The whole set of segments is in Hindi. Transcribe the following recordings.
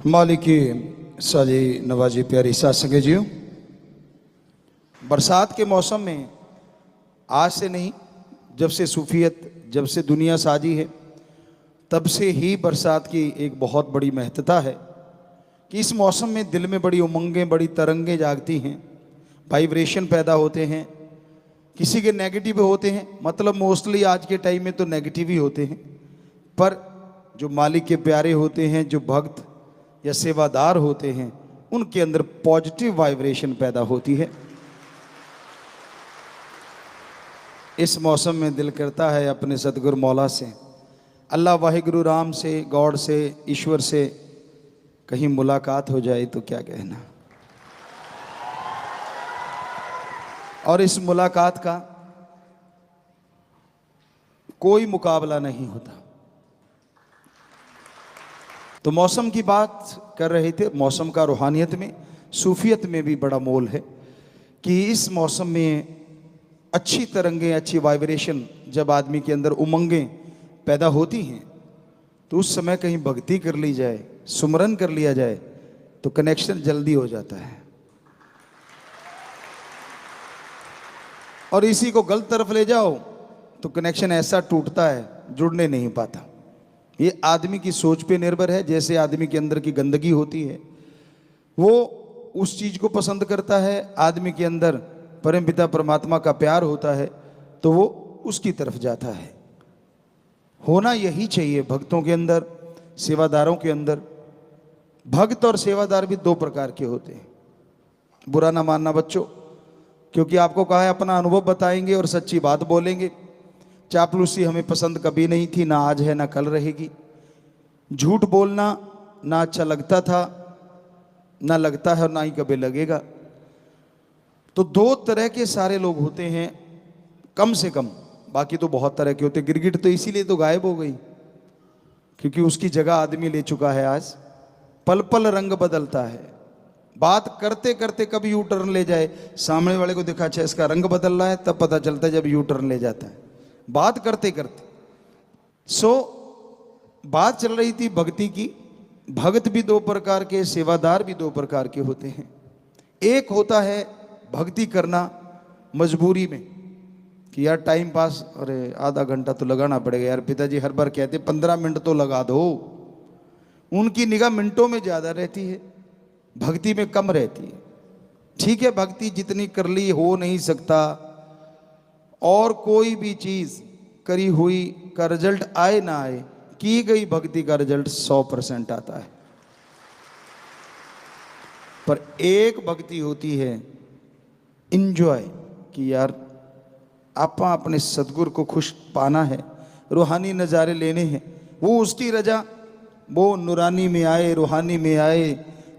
मालिक की साजी नवाजी प्यारी साथ संगे जियो। बरसात के मौसम में आज से नहीं, जब से सूफियत, जब से दुनिया साजी है, तब से ही बरसात की एक बहुत बड़ी महत्ता है कि इस मौसम में दिल में बड़ी उमंगें, बड़ी तरंगें जागती हैं, वाइब्रेशन पैदा होते हैं। किसी के नेगेटिव होते हैं, मतलब मोस्टली आज के टाइम में तो नेगेटिव ही होते हैं, पर जो मालिक के प्यारे होते हैं, जो भक्त या सेवादार होते हैं, उनके अंदर पॉजिटिव वाइब्रेशन पैदा होती है। इस मौसम में दिल करता है अपने सतगुरु मौला से, अल्लाह वाहिगुरु राम से, गॉड से, ईश्वर से कहीं मुलाकात हो जाए तो क्या कहना। और इस मुलाकात का कोई मुकाबला नहीं होता। तो मौसम की बात कर रहे थे, मौसम का रूहानियत में, सूफियत में भी बड़ा मोल है कि इस मौसम में अच्छी तरंगें, अच्छी वाइब्रेशन, जब आदमी के अंदर उमंगें पैदा होती हैं तो उस समय कहीं भक्ति कर ली जाए, सुमरन कर लिया जाए तो कनेक्शन जल्दी हो जाता है। और इसी को गलत तरफ ले जाओ तो कनेक्शन ऐसा टूटता है, जुड़ने नहीं पाता। ये आदमी की सोच पे निर्भर है। जैसे आदमी के अंदर की गंदगी होती है, वो उस चीज को पसंद करता है। आदमी के अंदर परमपिता परमात्मा का प्यार होता है तो वो उसकी तरफ जाता है। होना यही चाहिए भक्तों के अंदर, सेवादारों के अंदर। भक्त और सेवादार भी दो प्रकार के होते हैं। बुरा ना मानना बच्चों, क्योंकि आपको कहा है अपना अनुभव बताएंगे और सच्ची बात बोलेंगे। चापलूसी हमें पसंद कभी नहीं थी, ना आज है ना कल रहेगी। झूठ बोलना ना अच्छा लगता था, ना लगता है और ना ही कभी लगेगा। तो दो तरह के सारे लोग होते हैं कम से कम, बाकी तो बहुत तरह के होते। गिरगिट तो इसीलिए तो गायब हो गई क्योंकि उसकी जगह आदमी ले चुका है। आज पल पल रंग बदलता है। बात करते करते कभी यू टर्न ले जाए, सामने वाले को दिखा अच्छा इसका रंग बदल रहा है, तब पता चलता है जब यू टर्न ले जाता है, बात करते करते। बात चल रही थी भक्ति की। भक्त भी दो प्रकार के, सेवादार भी दो प्रकार के होते हैं। एक होता है भक्ति करना मजबूरी में कि यार टाइम पास, अरे आधा घंटा तो लगाना पड़ेगा यार, पिताजी हर बार कहते 15 मिनट तो लगा दो। उनकी निगाह मिनटों में ज्यादा रहती है, भक्ति में कम रहती है। ठीक है, भक्ति जितनी कर ली हो नहीं सकता, और कोई भी चीज करी हुई का रिजल्ट आए ना आए, की गई भक्ति का रिजल्ट 100% आता है। पर एक भक्ति होती है इंजॉय, कि यार आपा अपने सदगुरु को खुश पाना है, रूहानी नज़ारे लेने हैं। वो उसकी रजा, वो नूरानी में आए, रूहानी में आए,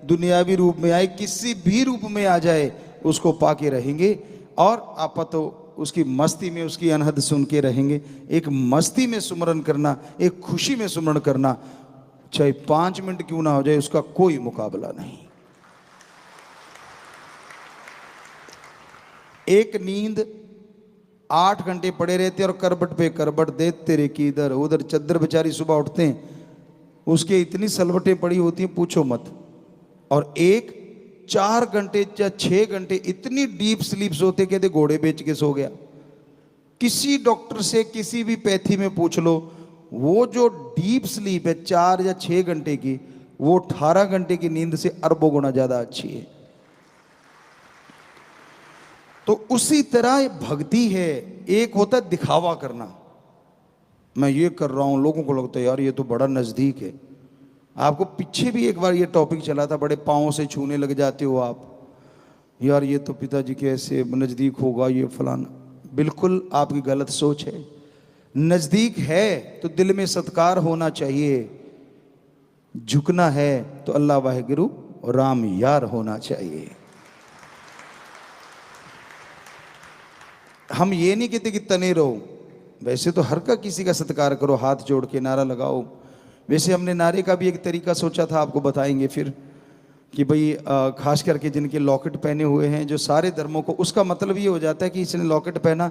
दुनियावी रूप में आए, किसी भी रूप में आ जाए, उसको पाके रहेंगे। और आपा तो उसकी मस्ती में, उसकी अनहद सुन के रहेंगे। एक मस्ती में सुमरन करना, एक खुशी में सुमरन करना, चाहे 5 मिनट क्यों ना हो जाए, उसका कोई मुकाबला नहीं। एक नींद 8 घंटे पड़े रहते और करबट पे करबट देते रे कि इधर उधर, चद्दर बेचारी सुबह उठते हैं उसके इतनी सलवटें पड़ी होती हैं पूछो मत। और एक 4 घंटे या 6 घंटे इतनी डीप स्लीप सोते, कहते घोड़े बेच के सो गया। किसी डॉक्टर से किसी भी पैथी में पूछ लो, वो जो डीप स्लीप है 4 या 6 घंटे की, वो 18 घंटे की नींद से अरबों गुना ज्यादा अच्छी है। तो उसी तरह भक्ति है। एक होता है दिखावा करना, मैं ये कर रहा हूं, लोगों को लगता है यार ये तो बड़ा नजदीक है। आपको पीछे भी एक बार ये टॉपिक चला था, बड़े पाँव से छूने लग जाते हो आप, यार ये तो पिताजी के ऐसे नज़दीक होगा, ये फलाना। बिल्कुल आपकी गलत सोच है। नज़दीक है तो दिल में सत्कार होना चाहिए, झुकना है तो अल्लाह वाहिगुरु राम यार होना चाहिए। हम ये नहीं कहते कि तने रहो, वैसे तो हर का किसी का सत्कार करो, हाथ जोड़ के नारा लगाओ। वैसे हमने नारे का भी एक तरीका सोचा था, आपको बताएंगे फिर, कि भाई खास करके जिनके लॉकेट पहने हुए हैं, जो सारे धर्मों को, उसका मतलब ये हो जाता है कि इसने लॉकेट पहना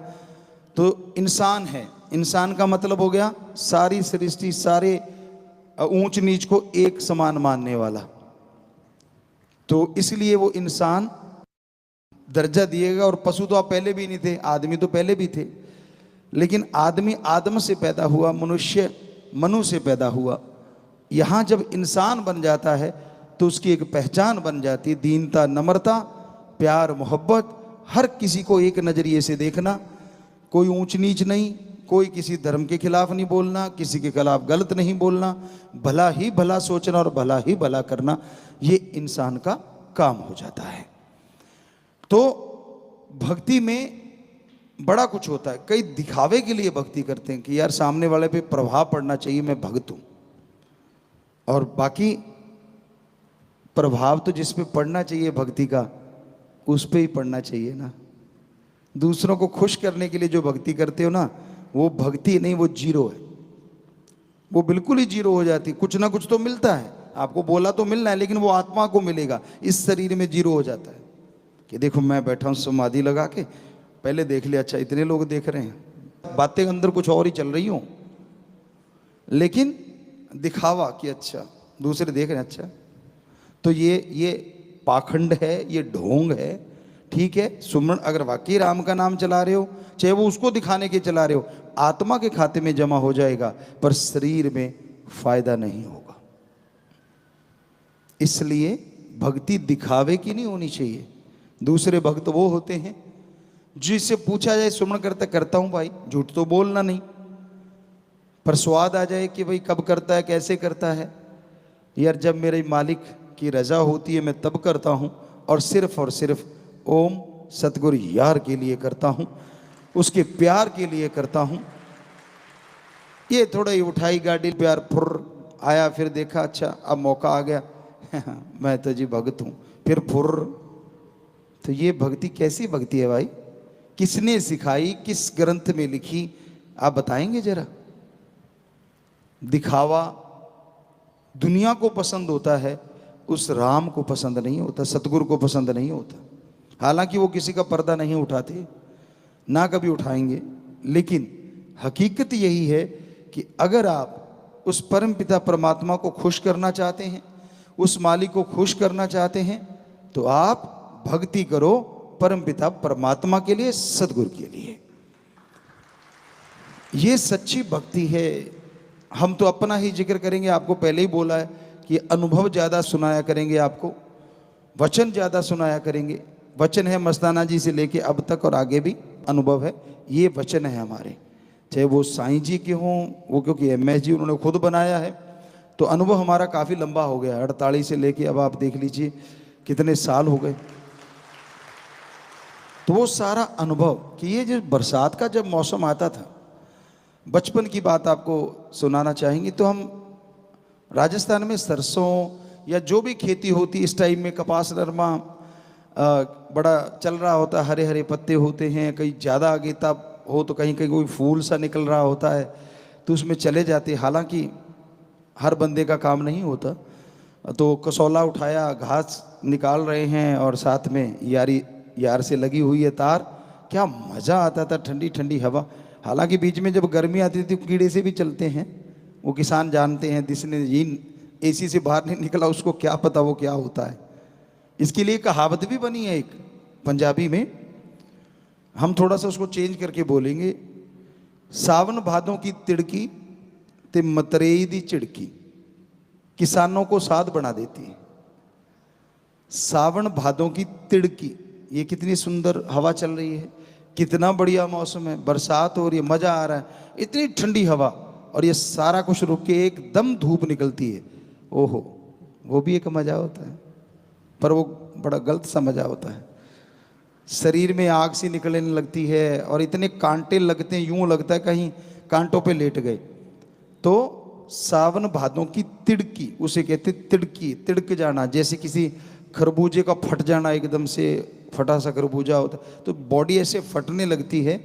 तो इंसान है। इंसान का मतलब हो गया सारी सृष्टि, सारे ऊंच नीच को एक समान मानने वाला। तो इसलिए वो इंसान दर्जा दिएगा। और पशु तो आप पहले भी नहीं थे, आदमी तो पहले भी थे, लेकिन आदमी आदम से पैदा हुआ, मनुष्य मनु से पैदा हुआ। यहाँ जब इंसान बन जाता है तो उसकी एक पहचान बन जाती है, दीनता, नम्रता, प्यार, मोहब्बत, हर किसी को एक नज़रिए से देखना, कोई ऊंच नीच नहीं, कोई किसी धर्म के खिलाफ नहीं बोलना, किसी के खिलाफ गलत नहीं बोलना, भला ही भला सोचना और भला ही भला करना, ये इंसान का काम हो जाता है। तो भक्ति में बड़ा कुछ होता है। कई दिखावे के लिए भक्ति करते हैं कि यार सामने वाले पे प्रभाव पड़ना चाहिए, मैं भक्त हूं, और बाकी प्रभाव तो जिस पे पड़ना चाहिए भक्ति का, उस पे ही पड़ना चाहिए ना। दूसरों को खुश करने के लिए जो भक्ति करते हो ना, वो भक्ति नहीं, वो जीरो है, वो बिल्कुल ही जीरो हो जाती। कुछ ना कुछ तो मिलता है, आपको बोला तो मिलना है, लेकिन वो आत्मा को मिलेगा, इस शरीर में जीरो हो जाता है। कि देखो मैं बैठा हूँ समाधि लगा के, पहले देख लिया, अच्छा इतने लोग देख रहे हैं, बातें अंदर कुछ और ही चल रही हो, लेकिन दिखावा कि अच्छा दूसरे देख रहे हैं, अच्छा। तो ये पाखंड है, ये ढोंग है। ठीक है, सुमरण अगर वाकई राम का नाम चला रहे हो, चाहे वो उसको दिखाने के चला रहे हो, आत्मा के खाते में जमा हो जाएगा, पर शरीर में फायदा नहीं होगा। इसलिए भक्ति दिखावे की नहीं होनी चाहिए। दूसरे भक्त वो होते हैं जिससे पूछा जाए सुमरण करता हूं भाई, झूठ तो बोलना नहीं, पर स्वाद आ जाए कि भाई कब करता है, कैसे करता है। यार जब मेरे मालिक की रजा होती है मैं तब करता हूं, और सिर्फ ओम सतगुरु यार के लिए करता हूं, उसके प्यार के लिए करता हूं। ये थोड़ा ही उठाई गाड़ी, प्यार फुर आया, फिर देखा अच्छा अब मौका आ गया मैं तो जी भक्त हूं, फिर फुर। तो ये भक्ति कैसी भक्ति है भाई? किसने सिखाई, किस ग्रंथ में लिखी, आप बताएंगे जरा? दिखावा दुनिया को पसंद होता है, उस राम को पसंद नहीं होता, सतगुरु को पसंद नहीं होता। हालांकि वो किसी का पर्दा नहीं उठाते, ना कभी उठाएंगे, लेकिन हकीकत यही है कि अगर आप उस परम पिता परमात्मा को खुश करना चाहते हैं, उस मालिक को खुश करना चाहते हैं, तो आप भक्ति करो परम पिता परमात्मा के लिए, सदगुरु के लिए। ये सच्ची भक्ति है। हम तो अपना ही जिक्र करेंगे, आपको पहले ही बोला है कि अनुभव ज़्यादा सुनाया करेंगे, आपको वचन ज़्यादा सुनाया करेंगे। वचन है मस्ताना जी से लेके अब तक, और आगे भी अनुभव है। ये वचन है हमारे, चाहे वो साईं जी के हों, वो क्योंकि MS जी उन्होंने खुद बनाया है, तो अनुभव हमारा काफ़ी लंबा हो गया, 48 से लेके अब आप देख लीजिए कितने साल हो गए। तो वो सारा अनुभव कि ये जो बरसात का जब मौसम आता था, बचपन की बात आपको सुनाना चाहेंगे। तो हम राजस्थान में सरसों या जो भी खेती होती इस टाइम में, कपास नरमा बड़ा चल रहा होता, हरे हरे पत्ते होते हैं, कहीं ज़्यादा आगेता हो तो कहीं कहीं कोई फूल सा निकल रहा होता है, तो उसमें चले जाते। हालांकि हर बंदे का काम नहीं होता, तो कसौला उठाया, घास निकाल रहे हैं, और साथ में यार से लगी हुई है तार। क्या मज़ा आता था, ठंडी ठंडी हवा। हालांकि बीच में जब गर्मी आती थी कीड़े से भी चलते हैं, वो किसान जानते हैं, जिसने AC से बाहर नहीं निकला उसको क्या पता वो क्या होता है। इसके लिए कहावत भी बनी है एक पंजाबी में, हम थोड़ा सा उसको चेंज करके बोलेंगे। सावन भादों की तिड़की ते मतरेई दी चिड़की किसानों को साध बना देती है। सावन भादों की तिड़की, ये कितनी सुंदर हवा चल रही है, कितना बढ़िया मौसम है, बरसात हो रही है, मज़ा आ रहा है, इतनी ठंडी हवा, और ये सारा कुछ रुक के एकदम धूप निकलती है। ओहो, वो भी एक मज़ा होता है, पर वो बड़ा गलत सा मज़ा होता है। शरीर में आग सी निकलने लगती है, और इतने कांटे लगते हैं, यूं लगता है कहीं कांटों पे लेट गए। तो सावन भादों की तिड़की, उसे कहते तिड़की, तिड़क जाना, जैसे किसी खरबूजे का फट जाना, एकदम से फटा सा खरबूजा होता, तो बॉडी ऐसे फटने लगती है।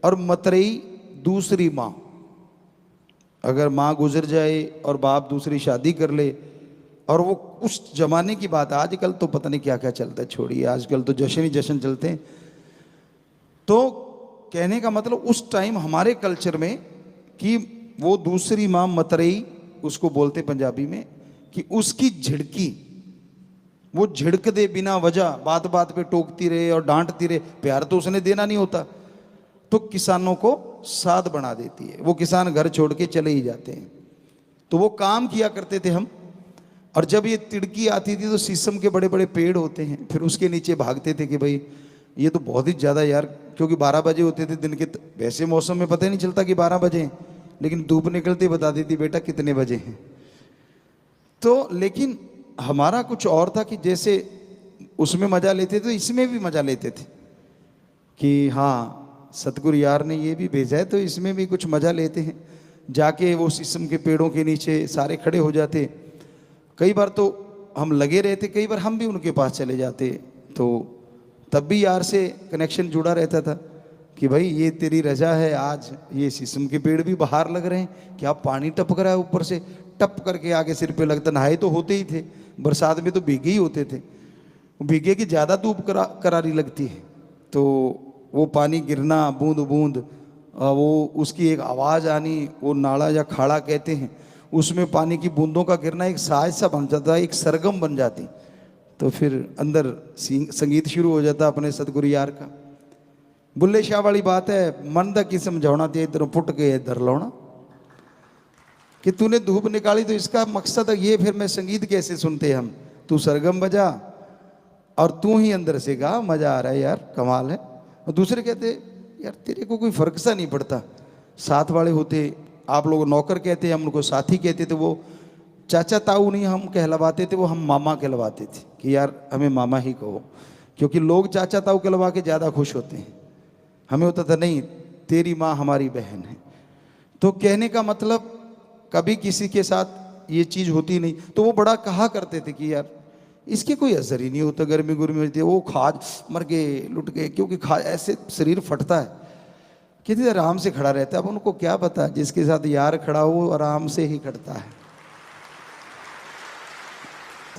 और मतरेई दूसरी माँ, अगर माँ गुजर जाए और बाप दूसरी शादी कर ले, और वो उस जमाने की बात, आजकल तो पता नहीं क्या क्या चलता है, छोड़िए, आजकल तो जश्न ही जश्न चलते हैं। तो कहने का मतलब उस टाइम हमारे कल्चर में कि वो दूसरी माँ मतरेई उसको बोलते पंजाबी में, कि उसकी झिड़की, वो झिड़क दे बिना वजह, बात बात पे टोकती रहे और डांटती रहे, प्यार तो उसने देना नहीं होता, तो किसानों को साध बना देती है। वो किसान घर छोड़ के चले ही जाते हैं। तो वो काम किया करते थे हम। और जब ये तिड़की आती थी तो शीशम के बड़े बड़े पेड़ होते हैं, फिर उसके नीचे भागते थे कि भाई ये तो बहुत ही ज़्यादा यार, क्योंकि 12 बजे होते थे दिन के। वैसे मौसम में पता ही नहीं चलता कि 12 बजे हैं, लेकिन धूप निकलते बता देती बेटा कितने बजे हैं। तो लेकिन हमारा कुछ और था कि जैसे उसमें मज़ा लेते थे तो इसमें भी मज़ा लेते थे कि हाँ सतगुरु यार ने ये भी भेजा है तो इसमें भी कुछ मज़ा लेते हैं। जाके वो शीशम के पेड़ों के नीचे सारे खड़े हो जाते। कई बार तो हम लगे रहते, कई बार हम भी उनके पास चले जाते, तो तब भी यार से कनेक्शन जुड़ा रहता था कि भाई ये तेरी रजा है, आज ये शीशम के पेड़ भी बाहर लग रहे हैं, क्या पानी टपक रहा है ऊपर से, टप करके आगे सिर पे लगता। नहाए तो होते ही थे, बरसात में तो भीगे ही होते थे, भीगे की ज़्यादा धूप करारी लगती है, तो वो पानी गिरना बूंद बूंद, वो उसकी एक आवाज़ आनी, वो नाला या खाड़ा कहते हैं, उसमें पानी की बूंदों का गिरना एक साज सा बन जाता, एक सरगम बन जाती। तो फिर अंदर संगीत शुरू हो जाता अपने सतगुरु यार का। बुल्ले शाह वाली बात है, मन दा की समझाना ते इधर फुट के इधर लाना, कि तूने धूप निकाली तो इसका मकसद है ये, फिर मैं संगीत कैसे सुनते हम, तू सरगम बजा और तू ही अंदर से गा, मजा आ रहा है यार, कमाल है। और दूसरे कहते यार तेरे को कोई फर्क सा नहीं पड़ता। साथ वाले होते, आप लोग नौकर कहते, हम उनको साथी कहते थे, वो चाचा ताऊ नहीं हम कहलवाते थे, वो हम मामा कहलवाते थे कि यार हमें मामा ही कहो, क्योंकि लोग चाचा ताऊ कहलवा के ज़्यादा खुश होते हैं। हमें होता था नहीं तेरी माँ हमारी बहन है। तो कहने का मतलब कभी किसी के साथ ये चीज़ होती नहीं, तो वो बड़ा कहा करते थे कि यार इसके कोई असर ही नहीं होता, गर्मी गुर्मी होती है, वो खाज मर गए लुट गए, क्योंकि खा ऐसे शरीर फटता है, कितने आराम से खड़ा रहता है। अब उनको क्या पता, जिसके साथ यार खड़ा हो आराम से ही खड़ता है।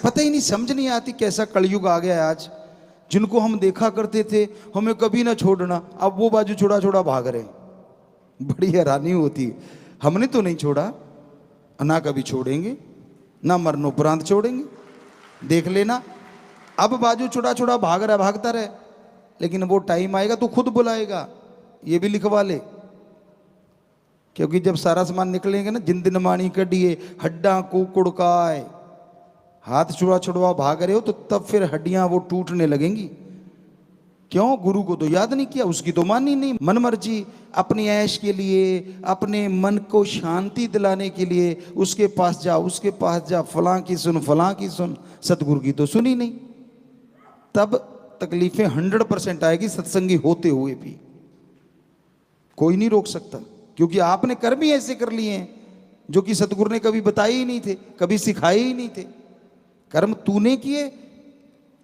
पता ही नहीं, समझ नहीं आती कैसा कलयुग आ गया है आज। जिनको हम देखा करते थे हमें कभी ना छोड़ना, अब वो बाजू छोड़ा छोड़ा भाग रहे, बड़ी हैरानी होती है। हमने तो नहीं छोड़ा, ना कभी छोड़ेंगे, ना मरणोपरांत छोड़ेंगे, देख लेना। अब बाजू छुड़ा छुड़ा भाग रहा, भागता रहे, लेकिन वो टाइम आएगा तो खुद बुलाएगा, ये भी लिखवा ले। क्योंकि जब सारा सामान निकलेंगे ना, जिंदन मानी कडिए हड्डा कुड़काए, हाथ छुड़ा छुड़वा भाग रहे हो तो तब फिर हड्डियां वो टूटने लगेंगी। क्यों? गुरु को तो याद नहीं किया, उसकी तो मानी नहीं। मन मर्जी अपनी ऐश के लिए, अपने मन को शांति दिलाने के लिए उसके पास जा, उसके पास जा, फलां की सुन, फलां की सुन, सतगुरु की तो सुनी नहीं। तब तकलीफें 100% आएगी, सत्संगी होते हुए भी कोई नहीं रोक सकता, क्योंकि आपने कर्म ही ऐसे कर लिए हैं जो कि सतगुरु ने कभी बताए ही नहीं थे, कभी सिखाए ही नहीं थे। कर्म तूने किए,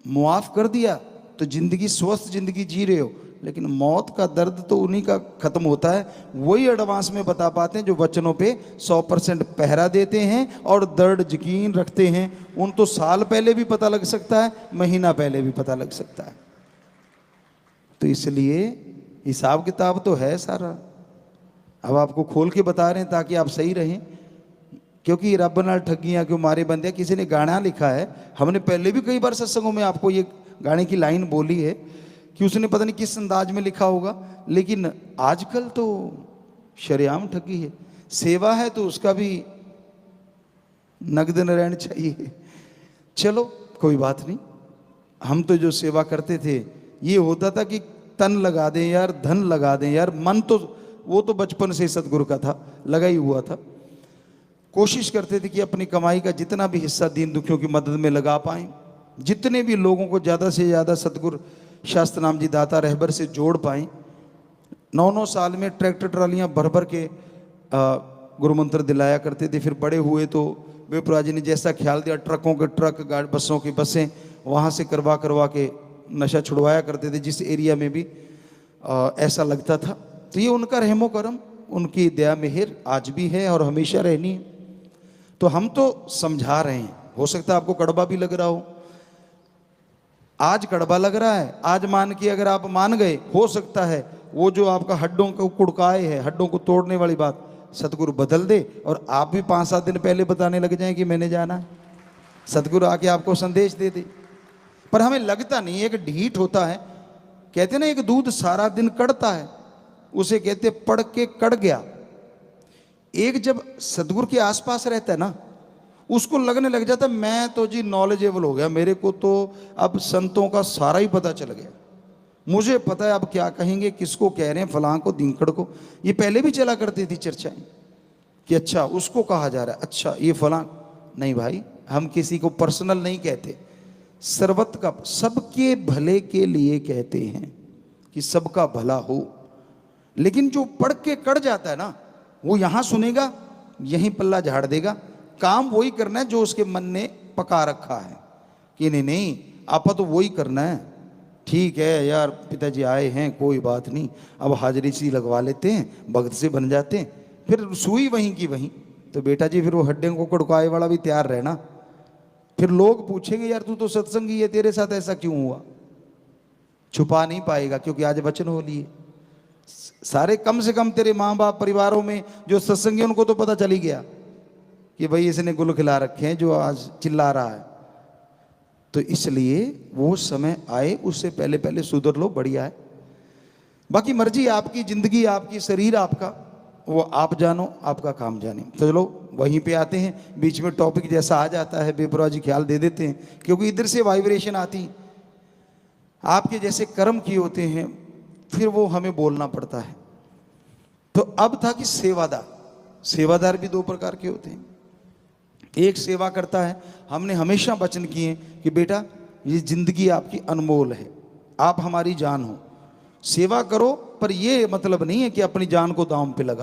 मुआफ कर दिया, तो जिंदगी स्वस्थ जिंदगी जी रहे हो। लेकिन मौत का दर्द तो उन्हीं का खत्म होता है, वही एडवांस में बता पाते हैं जो वचनों पे 100% पहरा देते हैं और दर्द यकीन रखते हैं। उन तो साल पहले भी पता लग सकता है, महीना पहले भी पता लग सकता है। तो इसलिए हिसाब किताब तो है सारा, अब आपको खोल के बता रहे हैं ताकि आप सही रहें। क्योंकि रब नाल ठगियां क्यों मारे बंदे, किसी ने गाना लिखा है, हमने पहले भी कई बार सत्संगों में आपको ये गाने की लाइन बोली है कि उसने पता नहीं किस अंदाज में लिखा होगा, लेकिन आजकल तो शरेआम ठगी है। सेवा है तो उसका भी नगद नारायण चाहिए। चलो कोई बात नहीं, हम तो जो सेवा करते थे ये होता था कि तन लगा दें यार, धन लगा दें यार, मन तो वो तो बचपन से सतगुरु का था, लगा ही हुआ था। कोशिश करते थे कि अपनी कमाई का जितना भी हिस्सा दीन दुखियों की मदद में लगा पाएं, जितने भी लोगों को ज़्यादा से ज़्यादा सतगुरु शास्त्र नाम जी दाता रहबर से जोड़ पाएं। 9-9 साल में ट्रैक्टर ट्रालियाँ भर भर के गुरु मंत्र दिलाया करते थे। फिर बड़े हुए तो बेपुरा जी ने जैसा ख्याल दिया, ट्रकों के ट्रक, गाड़ी बसों की बसें वहाँ से करवा करवा के नशा छुड़वाया करते थे, जिस एरिया में भी ऐसा लगता था। तो ये उनका रहमो करम, उनकी दया मेहर आज भी है और हमेशा रहनी है। तो हम तो समझा रहे हैं, हो सकता है आपको कड़वा भी लग रहा हो। आज कड़वा लग रहा है, आज मान के अगर आप मान गए, हो सकता है वो जो आपका हड्डों को कुड़काए है, हड्डों को तोड़ने वाली बात सतगुरु बदल दे और आप भी 5-7 दिन पहले बताने लग जाएं कि मैंने जाना है। सतगुरु आके आपको संदेश दे दे पर हमें लगता नहीं, एक ढीठ होता है। कहते ना, एक दूध सारा दिन कड़ता है, उसे कहते पड़ के कड़ गया। एक जब सदगुरु के आसपास रहता है ना, उसको लगने लग जाता है मैं तो जी नॉलेजेबल हो गया, मेरे को तो अब संतों का सारा ही पता चल गया, मुझे पता है अब क्या कहेंगे, किसको कह रहे हैं, फलां को, दिंकड़ को। ये पहले भी चला करती थी चर्चाएं कि अच्छा उसको कहा जा रहा है, अच्छा ये फलां। नहीं भाई, हम किसी को पर्सनल नहीं कहते, सर्वत का, सबके भले के लिए कहते हैं कि सबका भला हो। लेकिन जो पढ़ के कड़ जाता है ना, वो यहां सुनेगा, यहीं पल्ला झाड़ देगा, काम वही करना है जो उसके मन ने पका रखा है कि नहीं नहीं आपा तो वही करना है। ठीक है यार, पिताजी आए हैं, कोई बात नहीं, अब हाजिरी सी लगवा लेते हैं, भक्त से बन जाते हैं, फिर सुई वहीं की वहीं। तो बेटा जी फिर वो हड्डे को कड़काए वाला भी तैयार रहना। फिर लोग पूछेंगे यार तू तो सत्संगी है, तेरे साथ ऐसा क्यों हुआ? छुपा नहीं पाएगा, क्योंकि आज वचन हो लिए सारे, कम से कम तेरे माँ बाप परिवारों में जो सत्संगी, उनको तो पता चल ही गया कि भाई इसने गुल खिला रखे हैं जो आज चिल्ला रहा है। तो इसलिए वो समय आए, उससे पहले पहले सुधर लो, बढ़िया है। बाकी मर्जी आपकी, जिंदगी आपकी, शरीर आपका, वो आप जानो, आपका काम जाने। तो चलो वहीं पे आते हैं, बीच में टॉपिक जैसा आ जाता है बेपरवाह जी ख्याल दे देते हैं, क्योंकि इधर से वाइब्रेशन आती, आपके जैसे कर्म किए होते हैं, फिर वो हमें बोलना पड़ता है। तो अब था कि सेवादार, सेवादार भी दो प्रकार के होते हैं। एक सेवा करता है, हमने हमेशा वचन किए कि बेटा ये जिंदगी आपकी अनमोल है, आप हमारी जान हो, सेवा करो, पर ये मतलब नहीं है कि अपनी जान को दांव पे लगा